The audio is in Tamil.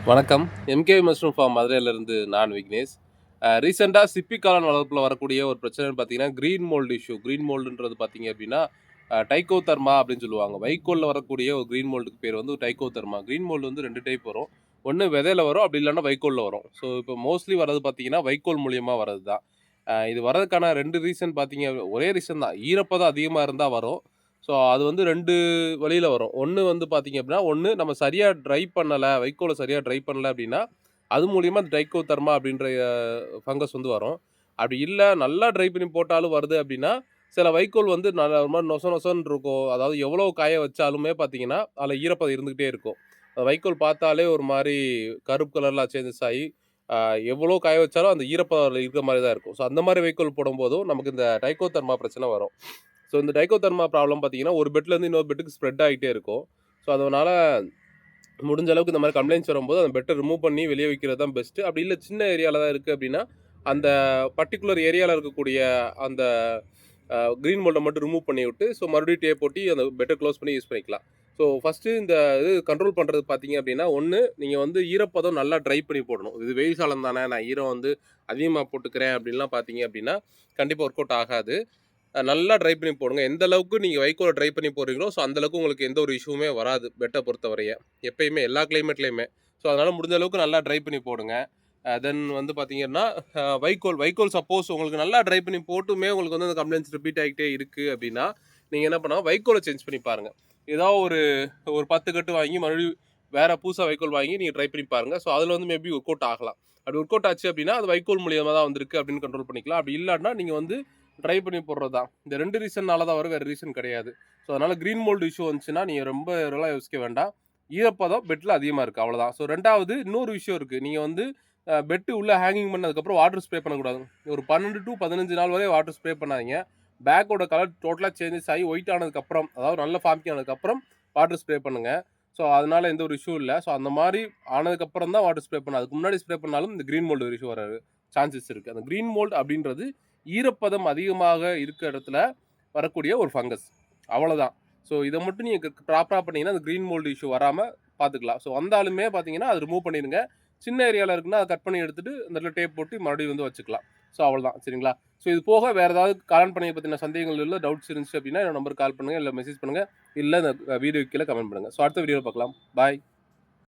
வணக்கம். எம்கே மஷ்ரூம் ஃபார்ம் மதுரையிலேருந்து நான் விக்னேஷ். ரீசென்ட்டாக சிப்பி காளான் வளர்ப்பில் வரக்கூடிய ஒரு பிரச்சனைன்னு பார்த்தீங்கன்னா, கிரீன் மோல்டு இஷ்யூ. கிரீன் மோல்டுன்றது பார்த்தீங்க அப்படின்னா, டைக்கோதெர்மா அப்படின்னு சொல்லுவாங்க. வைக்கோல்ல வரக்கூடிய ஒரு கிரீன் மோல்டுக்கு பேர் வந்து டைக்கோதெர்மா. கிரீன் மோல்டு வந்து 2 டைப் வரும். ஒண்ணு விதையில வரும், அப்படி இல்லன்னா வைக்கோல்ல வரும். ஸோ இப்போ மோஸ்ட்லி வரது பார்த்தீங்கன்னா, வைக்கோல் மூலியமா வரது தான். இது வரதுக்கான 2 ரீசன் பார்த்தீங்க ஒரே ரீசன் தான். ஈரப்பதம் அதிகமா இருந்தா வரும். ஸோ அது வந்து 2 வழியில வரும். ஒண்ணு வந்து பார்த்தீங்க அப்படின்னா, ஒண்ணு நம்ம சரியா ட்ரை பண்ணல, வைக்கோல சரியா ட்ரை பண்ணல அப்படின்னா, அது மூலியமா ட்ரைக்கோதெர்மா அப்படின்ற ஃபங்கஸ் வந்து வரும். அப்படி இல்ல நல்லா ட்ரை பண்ணி போட்டாலும் வருது அப்படின்னா, சில வைக்கோல் வந்து ஒரு மாரி நொச நொசன்னு இருக்கும். அதாவது எவ்வளோ காய வச்சாலுமே பார்த்தீங்கன்னா, அதில ஈரப்பதம் இருந்துகிட்டே இருக்கும். வைக்கோல் பார்த்தாலே ஒரு மாரி கருப்பு கலர்ல சேஞ்சஸ் ஆயி, அ எவ்வளோ காய வச்சாலும் அந்த ஈரப்பதம் அதில இருக்கிற மாரி தான் இருக்கும். ஸோ அந்த மாரி வைக்கோல் போடும்போதும் நமக்கு இந்த டைக்கோதெர்மா பிரச்சனை வரும். ஸோ இந்த டைக்கோதெர்மா ப்ராப்ளம் பார்த்தீங்கன்னா, ஒரு பெட்லேருந்து இன்னொரு பெட்டுக்கு ஸ்ப்ரெட் ஆகிட்டே இருக்கும். ஸோ அதனால முடிஞ்ச அளவுக்கு இந்த மாரி கம்ப்ளைண்ட்ஸ் வரும்போது, அந்த பெட்ட ரிமூவ் பண்ணி வெளிய வைக்கிறது தான் பெஸ்ட்டு. அப்படி இல்ல சின்ன ஏரியால தான் இருக்கு அப்படின்னா, அந்த பர்ட்டிகுலர் ஏரியால இருக்கக்கூடிய அந்த கிரீன் மோல்ட மட்டும் ரிமூவ் பண்ணிவிட்டு, ஸோ மறுபடியும் டேப் ஒட்டி அந்த பெட்ட க்ளோஸ் பண்ணி யூஸ் பண்ணிக்கலாம். ஸோ ஃபர்ஸ்ட்டு இந்த இது கண்ட்ரோல் பண்றது பார்த்தீங்க அப்படின்னா, ஒண்ணு நீங்க வந்து ஈரப்பதம் நல்லா ட்ரை பண்ணி போடணும். இது வெயில் காலம் தானே, நான் ஈரம் வந்து அதிகமா போட்டுக்கிறேன் அப்படின்லாம் பார்த்தீங்க அப்படின்னா, கண்டிப்பா ஒர்க் அவுட் ஆகாது. நல்லா ட்ரை பண்ணி போடுங்க. எந்த அளவுக்கு நீங்க வைக்கோல ட்ரை பண்ணி போடுறீங்களோ, ஸோ அந்த அளவுக்கு உங்களுக்கு எந்த ஒரு இஷ்யூவுமே வராது. பெட்ட பொறுத்தவரைய. எப்பயுமே எல்லா கிளைமேட்லயுமே. ஸோ அதனால முடிஞ்ச அளவுக்கு நல்லா ட்ரை பண்ணி போடுங்க. தென் வந்து பார்த்தீங்கன்னா, வைக்கோல் வைக்கோல் சப்போஸ் உங்களுக்கு நல்லா ட்ரை பண்ணி போட்டுமே உங்களுக்கு வந்து அந்த கம்ப்ளைண்ட்ஸ் ரிப்பீட் ஆகிட்டே இருக்கு அப்படின்னா, நீங்க என்ன பண்ணலாம், வைக்கோல சேஞ்ச் பண்ணி பாருங்க. ஏதாவது ஒரு ஒரு 10 கட்டு வாங்கி மறுபடியும் வேற புதுசா வைக்கோல் வாங்கி நீங்க ட்ரை பண்ணி பாருங்க. ஸோ அதில வந்து மேபி ஒர்க் அவுட் ஆகலாம். அப்படி ஒர்க் அவுட் ஆச்சு அப்படின்னா, அது வைக்கோல் மூலியமா தான் வந்திருக்கு அப்படின்னு கண்ட்ரோல் பண்ணிக்கலாம். அப்படி இல்லாட்டினா நீங்க வந்து ட்ரை பண்ணி போடுறது தான். இந்த 2 ரீசன்னால தான் வரும். வேற ரீசன் கிடையாது. ஸோ அதனால கிரீன் மோல்டு இஷ்யூ வந்துச்சுன்னா, நீங்க ரொம்ப இதெல்லாம் யோசிக்க வேண்டாம். ஈரப்பதம் பெட்ல அதிகமா இருக்கு. அவ்வளோதான். ஸோ 2வது இன்னொரு விஷயம் இருக்கு. நீங்க வந்து பெட் உள்ள ஹேங்கிங் பண்ணதுக்கப்புறம் வாட்டர் ஸ்ப்ரே பண்ணக்கூடாது. ஒரு 12 டூ 15 நாள் வரை வாட்டர் ஸ்ப்ரே பண்ணாதீங்க. பேக்கோட கலர் டோட்டலா சேஞ்சஸ் ஆகி ஒயிட் ஆனதுக்கப்புறம், அதாவது நல்ல ஃபார்மிங் ஆனதுக்கப்புறம் வாட்டர் ஸ்ப்ரே பண்ணுங்க. ஸோ அதனால எந்த ஒரு இஷ்யூ இல்ல. ஸோ அந்த மாரி ஆனதுக்கப்புறம் தான் வாட்டர் ஸ்ப்ரே பண்ணணும். அதுக்கு முன்னாடி ஸ்ப்ரே பண்ணாலும் இந்த கிரீன் மோல்டு இஷ்யூ வர சான்சஸ் இருக்கு. அந்த கிரீன் மோல்டு அப்படின்றது ஈரப்பதம் அதிகமாக இருக்க இடத்துல வரக்கூடிய ஒரு ஃபங்கஸ். அவ்வளோதான். ஸோ இத மட்டும் நீங்க ப்ராப்பரா பண்ணீங்கன்னா, அந்த கிரீன் மோல்டு இஷ்யூ வராம பார்த்துக்கலாம். ஸோ வந்தாலுமே பார்த்தீங்கன்னா, அத ரிமூவ் பண்ணிருங்க. சின்ன ஏரியால இருக்குன்னா, அத கட் பண்ணி எடுத்துட்டு இந்த இடத்துல டேப் போட்டு மறுபடியும் வந்து வச்சுக்கலாம். ஸோ அவ்வளோதான். சரிங்களா? ஸோ இது போக வேற ஏதாவது காளான் பண்ணைய பத்தின சந்தேகங்கள் இல்ல, டவுட்ஸ் இருந்துச்சு அப்படின்னா, என்னோட நம்பருக்கு கால் பண்ணுங்க, இல்ல மெசேஜ் பண்ணுங்க. இல்ல இந்த வீடியோக்கு கீழ கமெண்ட் பண்ணுங்க. ஸோ அடுத்த வீடியோல பார்க்கலாம். பாய்.